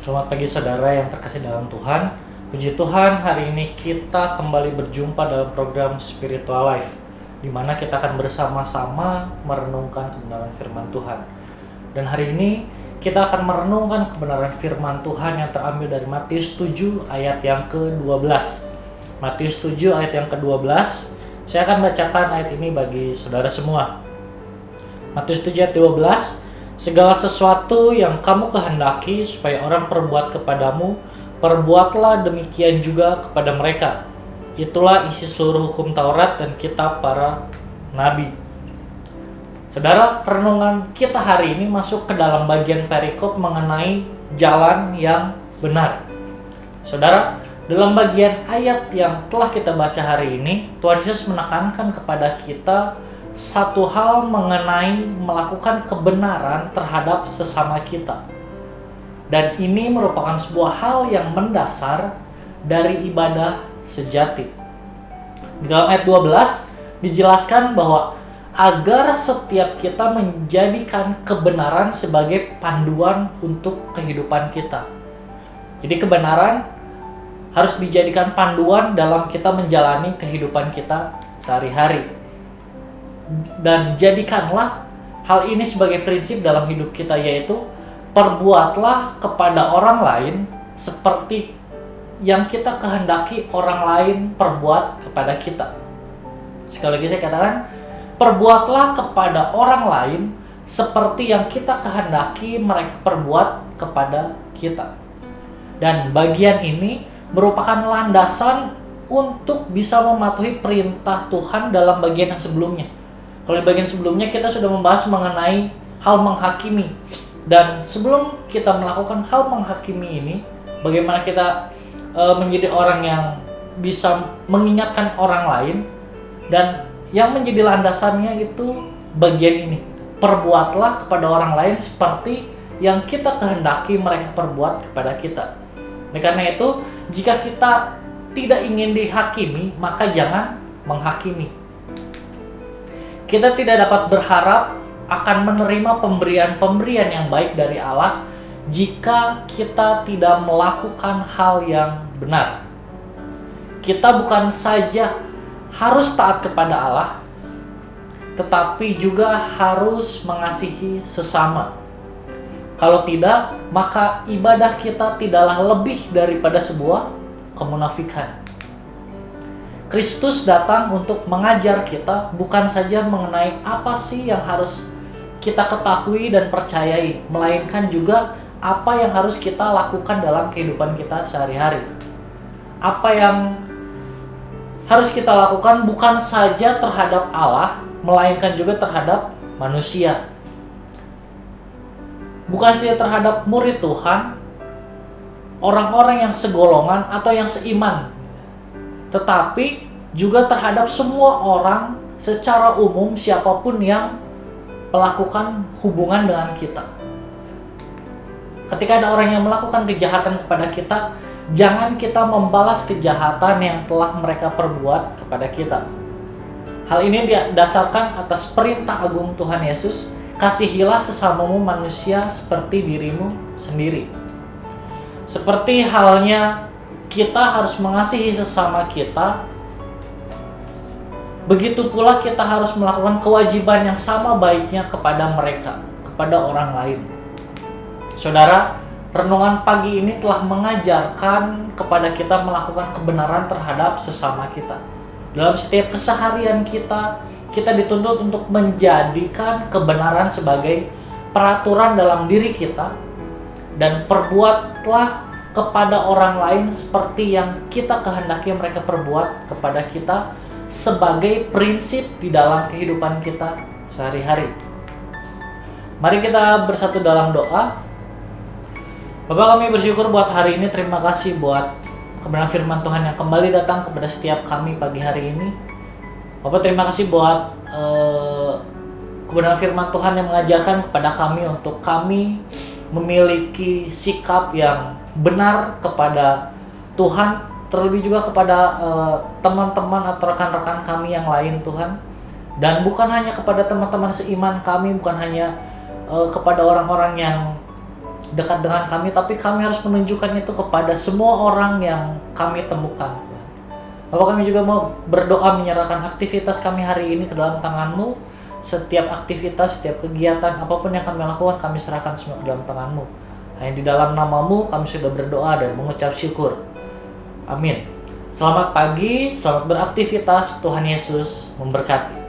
Selamat pagi saudara yang terkasih dalam Tuhan. Puji Tuhan, hari ini kita kembali berjumpa dalam program Spiritual Life, di mana kita akan bersama-sama merenungkan kebenaran firman Tuhan. Dan hari ini kita akan merenungkan kebenaran firman Tuhan yang terambil dari Matius 7 ayat yang ke-12. Matius 7 ayat yang ke-12. Saya akan bacakan ayat ini bagi saudara semua. Matius 7 ayat 12. Segala sesuatu yang kamu kehendaki supaya orang perbuat kepadamu, perbuatlah demikian juga kepada mereka. Itulah isi seluruh hukum Taurat dan kitab para nabi. Saudara, renungan kita hari ini masuk ke dalam bagian perikop mengenai jalan yang benar. Saudara, dalam bagian ayat yang telah kita baca hari ini, Tuhan Yesus menekankan kepada kita satu hal mengenai melakukan kebenaran terhadap sesama kita. Dan ini merupakan sebuah hal yang mendasar dari ibadah sejati. Di dalam ayat 12 dijelaskan bahwa agar setiap kita menjadikan kebenaran sebagai panduan untuk kehidupan kita. Jadi kebenaran harus dijadikan panduan dalam kita menjalani kehidupan kita sehari-hari. Dan jadikanlah hal ini sebagai prinsip dalam hidup kita, yaitu perbuatlah kepada orang lain seperti yang kita kehendaki orang lain perbuat kepada kita. Sekali lagi saya katakan, perbuatlah kepada orang lain seperti yang kita kehendaki mereka perbuat kepada kita. Dan bagian ini merupakan landasan untuk bisa mematuhi perintah Tuhan dalam bagian yang sebelumnya. Kalau di bagian sebelumnya kita sudah membahas mengenai hal menghakimi. Dan sebelum kita melakukan hal menghakimi ini, bagaimana kita menjadi orang yang bisa mengingatkan orang lain. Dan yang menjadi landasannya itu bagian ini. Perbuatlah kepada orang lain seperti yang kita kehendaki mereka perbuat kepada kita. Nah, karena itu, jika kita tidak ingin dihakimi, maka jangan menghakimi. Kita tidak dapat berharap akan menerima pemberian-pemberian yang baik dari Allah jika kita tidak melakukan hal yang benar. Kita bukan saja harus taat kepada Allah, tetapi juga harus mengasihi sesama. Kalau tidak, maka ibadah kita tidaklah lebih daripada sebuah kemunafikan. Kristus datang untuk mengajar kita bukan saja mengenai apa sih yang harus kita ketahui dan percayai, melainkan juga apa yang harus kita lakukan dalam kehidupan kita sehari-hari. Apa yang harus kita lakukan bukan saja terhadap Allah, melainkan juga terhadap manusia. Bukan saja terhadap murid Tuhan, orang-orang yang segolongan atau yang seiman, tetapi juga terhadap semua orang secara umum, siapapun yang melakukan hubungan dengan kita. Ketika ada orang yang melakukan kejahatan kepada kita, jangan kita membalas kejahatan yang telah mereka perbuat kepada kita. Hal ini didasarkan atas perintah agung Tuhan Yesus, kasihilah sesamamu manusia seperti dirimu sendiri. Seperti halnya kita harus mengasihi sesama kita, begitu pula kita harus melakukan kewajiban yang sama baiknya kepada mereka, kepada orang lain. Saudara, renungan pagi ini telah mengajarkan kepada kita melakukan kebenaran terhadap sesama kita. Dalam setiap keseharian kita, kita dituntut untuk menjadikan kebenaran sebagai peraturan dalam diri kita, dan perbuatlah kepada orang lain seperti yang kita kehendaki mereka perbuat kepada kita sebagai prinsip di dalam kehidupan kita sehari-hari. Mari kita bersatu dalam doa. Bapa, kami bersyukur buat hari ini. Terima kasih buat kebenaran firman Tuhan yang kembali datang kepada setiap kami pagi hari ini. Bapak, terima kasih buat kebenaran firman Tuhan yang mengajarkan kepada kami untuk kami memiliki sikap yang benar kepada Tuhan, terlebih juga kepada teman-teman atau rekan-rekan kami yang lain, Tuhan. Dan bukan hanya kepada teman-teman seiman kami, bukan hanya kepada orang-orang yang dekat dengan kami, tapi kami harus menunjukkan itu kepada semua orang yang kami temukan. Bapak, kami juga mau berdoa menyerahkan aktivitas kami hari ini ke dalam tangan-Mu. Setiap aktivitas, setiap kegiatan, apapun yang kami lakukan, kami serahkan semua ke dalam tangan-Mu. Hanya di dalam nama-Mu kami sudah berdoa dan mengucap syukur. Amin. Selamat pagi, selamat beraktivitas. Tuhan Yesus memberkati.